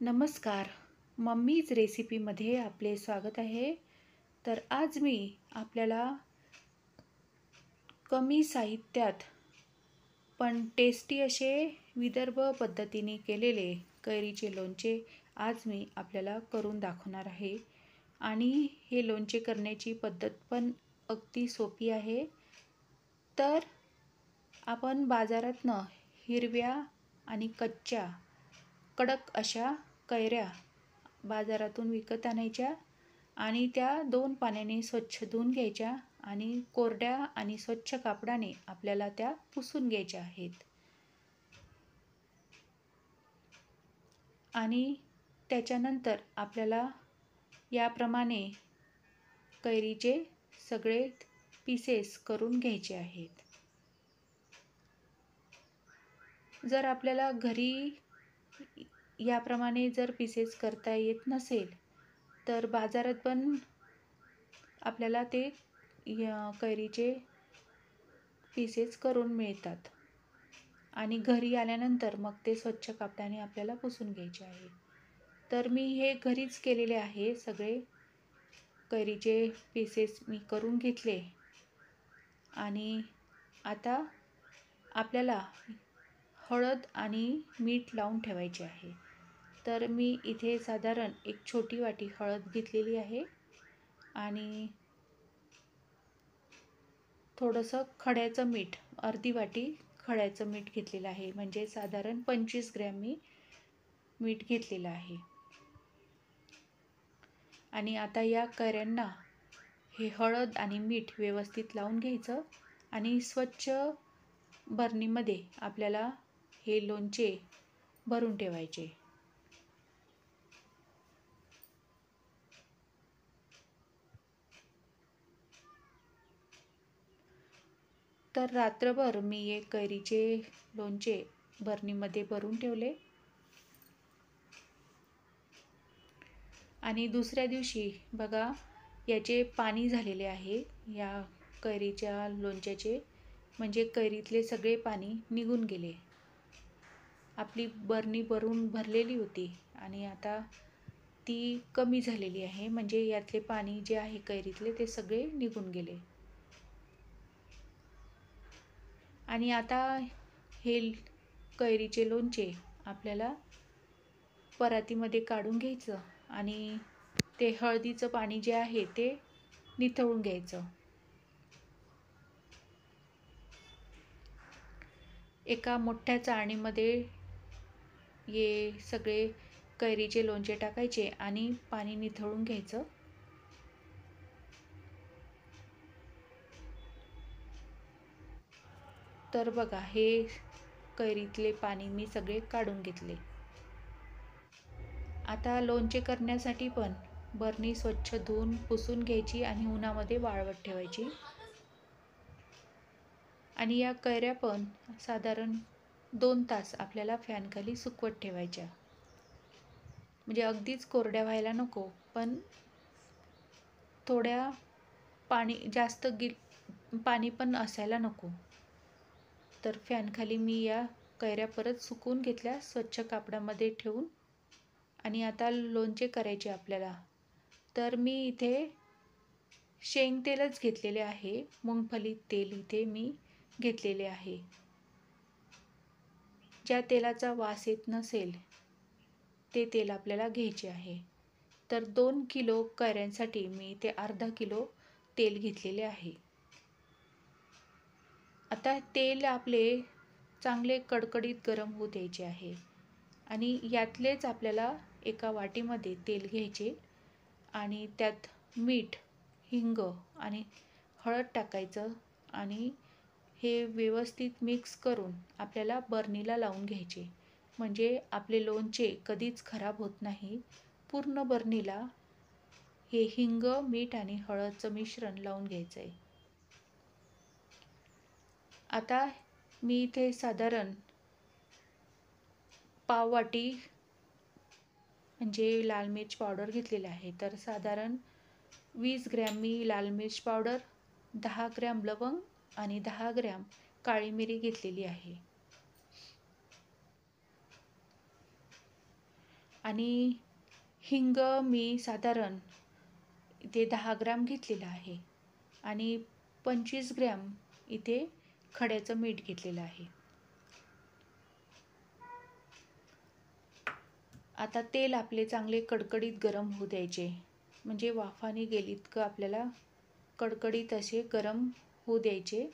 नमस्कार. मम्मीज रेसिपीमध्ये आपले स्वागत आहे. तर आज मी आपल्याला कमी साहित्यात पण टेस्टी असे विदर्भ पद्धतीने केलेले कैरीचे लोणचे आज मी आपल्याला करून दाखवणार आहे. आणि हे लोणचे करण्याची पद्धत पण अगदी सोपी आहे. तर आपण बाजारातनं हिरव्या आणि कच्च्या कडक अशा कैऱ्या बाजारातून विकत आणायच्या आणि त्या 2 पाण्याने स्वच्छ धुवून घ्यायच्या आणि कोरड्या आणि स्वच्छ कापडाने आपल्याला त्या पुसून घ्यायच्या आहेत. आणि त्याच्यानंतर आपल्याला याप्रमाणे कैरीचे सगळे पीसेस करून घ्यायचे आहेत. जर आपल्याला घरी याप्रमाणे जर पीसेस करता येत नसेल तर बाजारात पण आपल्याला ते कैरीचे पीसेस करून मिळतात आणि घरी आल्यानंतर मग ते स्वच्छ कापडाने आपल्याला पुसून घ्यायचे आहे. तर मी हे घरीच केलेले आहे. सगळे कैरीचे पीसेस मी करून घेतले आणि आता आपल्याला हळद आणि मीठ लावून ठेवायचे आहे. तर मी इथे साधारण एक छोटी वाटी हळद घेतलेली आहे आणि थोडंसं खड्याचं मीठ, अर्धी वाटी खड्याचं मीठ घेतलेलं आहे. म्हणजे साधारण 25 ग्रॅम मी मीठ घेतलेलं आहे. आणि आता या कैऱ्यांना हे हळद आणि मीठ व्यवस्थित लावून घ्यायचं आणि स्वच्छ बरणीमध्ये आपल्याला हे लोणचे भरून ठेवायचे. तर रात्रभर मी हे कैरीचे लोणचे बरणीमध्ये भरून ठेवले आणि दुसऱ्या दिवशी बघा याचे पाणी झालेले आहे या कैरीच्या लोणच्याचे. म्हणजे कैरीतले सगळे पाणी निघून गेले. आपली बरणी भरलेली होती आणि आता ती कमी झालेली आहे. म्हणजे यातले पाणी जे आहे कैरीतले ते सगळे निघून गेले. आणि आता हे कैरीचे लोणचे आपल्याला परातीमध्ये काढून घ्यायचं आणि ते हळदीचं पाणी जे आहे ते निथळून घ्यायचं. एका मोठ्या चाळणीमध्ये हे सगळे कैरीचे लोणचे टाकायचे आणि पाणी निथळून घ्यायचं. तर बघा हे कैरीतले पाणी मी सगळे काढून घेतले. आता लोणचे करण्यासाठी पण बरणी स्वच्छ धुवून पुसून घ्यायची आणि उन्हामध्ये वाळवत ठेवायची. आणि या कैऱ्या पण साधारण 2 तास आपल्याला फॅनखाली सुकवत ठेवायच्या. म्हणजे अगदीच कोरड्या व्हायला नको, पण थोड्या जास्त पाणी पण असायला नको. तर फॅनखाली मी या कैऱ्या परत सुकवून घेतल्या स्वच्छ कापडामध्ये ठेवून. आणि आता लोणचे करायचे आपल्याला. तर मी इथे शेंगतेलच घेतलेले आहे. मुंगफली तेल इथे मी घेतलेले आहे. ज्या तेलाचा वास येत नसेल ते तेल आपल्याला घ्यायचे आहे. तर 2 किलो कैऱ्यांसाठी मी इथे अर्धा किलो तेल घेतलेले आहे. आता तेल आपले चांगले कडकडीत गरम होऊ द्यायचे आहे आणि यातलेच आपल्याला एका वाटीमध्ये तेल घ्यायचे आणि त्यात मीठ, हिंग आणि हळद टाकायचं आणि हे व्यवस्थित मिक्स करून आपल्याला बरणीला लावून घ्यायचे. म्हणजे आपले लोणचे कधीच खराब होत नाही. पूर्ण बरणीला हे हिंग, मीठ आणि हळदचं मिश्रण लावून घ्यायचं आहे. आता मी इथे साधारण पाव वाटी म्हणजे लाल मिर्च पावडर घेतलेला आहे. तर साधारण 20 ग्रॅम मी लाल मिर्च पावडर, 10 ग्रॅम लवंग आणि 10 ग्रॅम काळी मिरी घेतलेली आहे. आणि हिंग मी साधारण इथे 10 ग्रॅम घेतलेला आहे आणि 25 ग्रॅम इथे खड्याचं मीठ घेतलेलं आहे. आता तेल आपले चांगले कडकडीत गरम होऊ द्यायचे, म्हणजे वाफाने गेली इतकं आपल्याला कडकडीत असे गरम होऊ द्यायचे.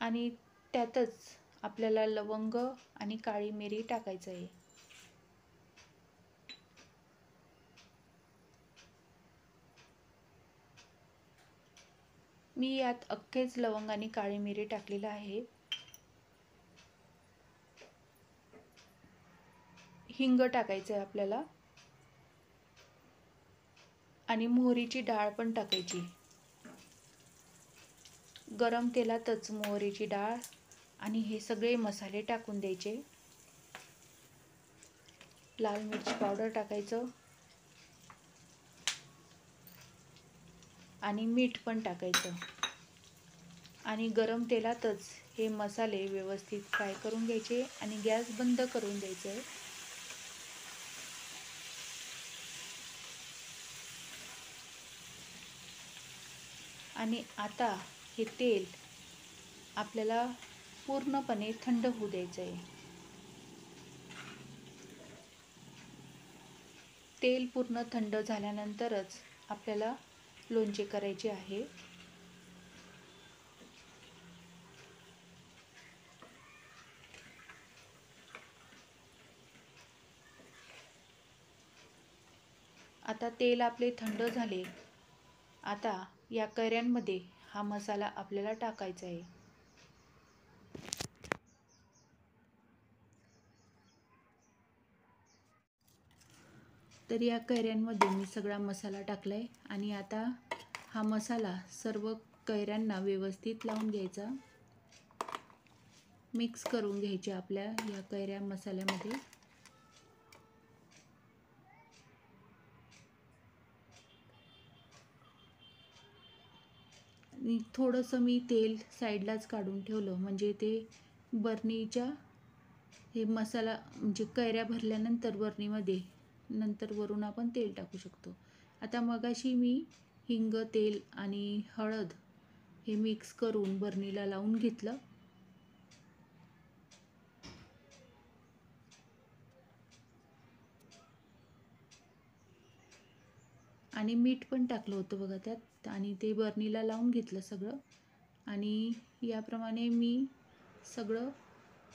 आणि त्यातच आपल्याला लवंग आणि काळी मिरी टाकायचं आहे. मी यात अख्खेच लवंग आणि काळी मिरी टाकलेलं आहे. हिंग टाकायचं आहे आपल्याला आणि मोहरीची डाळ पण टाकायची. गरम तेलातच मोहरीची डाळ आणि हे सगळे मसाले टाकून द्यायचे. लाल मिरची पावडर टाकायचं आणि मीठ पण टाकायचं आणि गरम तेलातच हे मसाले व्यवस्थित फ्राय करून घ्यायचे आणि गॅस बंद करून द्यायचं आहे. आणि आता हे तेल आपल्याला पूर्णपणे थंड होऊ द्यायचं आहे. तेल पूर्ण थंड झाल्यानंतरच आपल्याला लोणचे करायचे आहे. आता तेल आपले थंड झाले. आता या कैऱ्यांमध्ये हा मसाला आपल्याला टाकायचा आहे. तर या कैऱ्यांमध्ये मी सगळा मसाला टाकलाय आणि आता हा मसाला सर्व कैऱ्यांना व्यवस्थित लावून घ्यायचा. मिक्स करून घ्यायचे आपल्या या कैऱ्या मसाल्यामध्ये. आणि थोडंसं मी तेल साईडलाच काढून ठेवलं, म्हणजे ते बर्नीच्या हे मसाला म्हणजे कैऱ्या भरल्यानंतर बर्नीमध्ये नंतर वरून आपण तेल टाकू शकतो. आता मगाशी मी हिंग, तेल आणि हळद हे मिक्स करून बर्नीला लावून घेतलं. आणि मीठ पण टाकलं होतं बघा त्यात आणि ते बर्नीला लावून घेतलं सगळं. आणि याप्रमाणे मी सगळं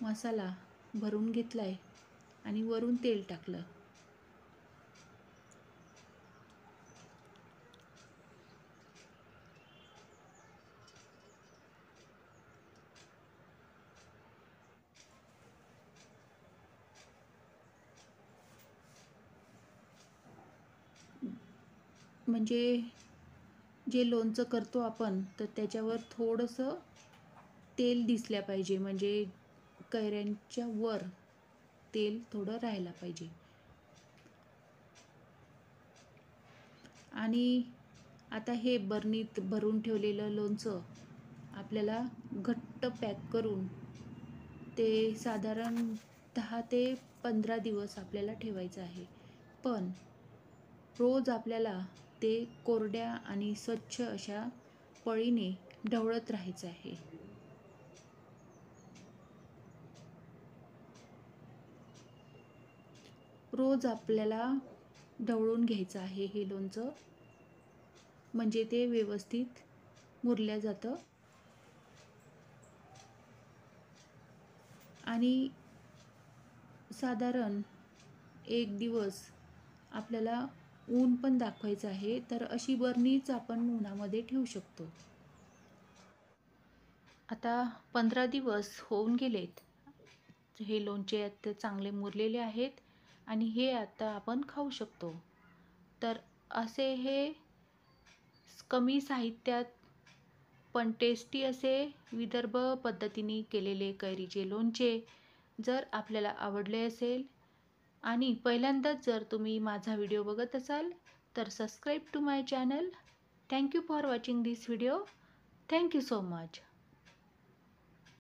मसाला भरून घेतला आहे आणि वरून तेल टाकलं. म्हणजे जे लोणचं करतो आपण तर त्याच्यावर थोडंसं तेल दिसल्या पाहिजे, म्हणजे कैऱ्यांच्या वर तेल थोडं राहायला पाहिजे. आणि आता हे बर्नीत भरून ठेवलेलं लोणचं आपल्याला घट्ट पॅक करून ते साधारण 10 ते 15 दिवस आपल्याला ठेवायचं आहे. पण रोज आपल्याला ते कोरड्या आणि स्वच्छ अशा पळीने ढवळत राहायचं आहे. रोज आपल्याला ढवळून घ्यायचं आहे हे लोणचं, म्हणजे ते व्यवस्थित मुरलं जातं. आणि साधारण 1 दिवस आपल्याला ऊन पण दाखवायचं आहे, तर अशी बरणीच आपण उन्हामध्ये ठेवू शकतो. आता 15 दिवस होऊन गेलेत. हे लोणचे आता चांगले मुरलेले आहेत आणि हे आता आपण खाऊ शकतो. तर असे हे कमी साहित्यात पण टेस्टी असे विदर्भ पद्धतीने केलेले कैरीचे लोणचे जर आपल्याला आवडले असेल आणि पहिल्यांदाच जर तुम्ही माझा व्हिडिओ बघत असाल तर subscribe to my channel. Thank you for watching this video. Thank you so much.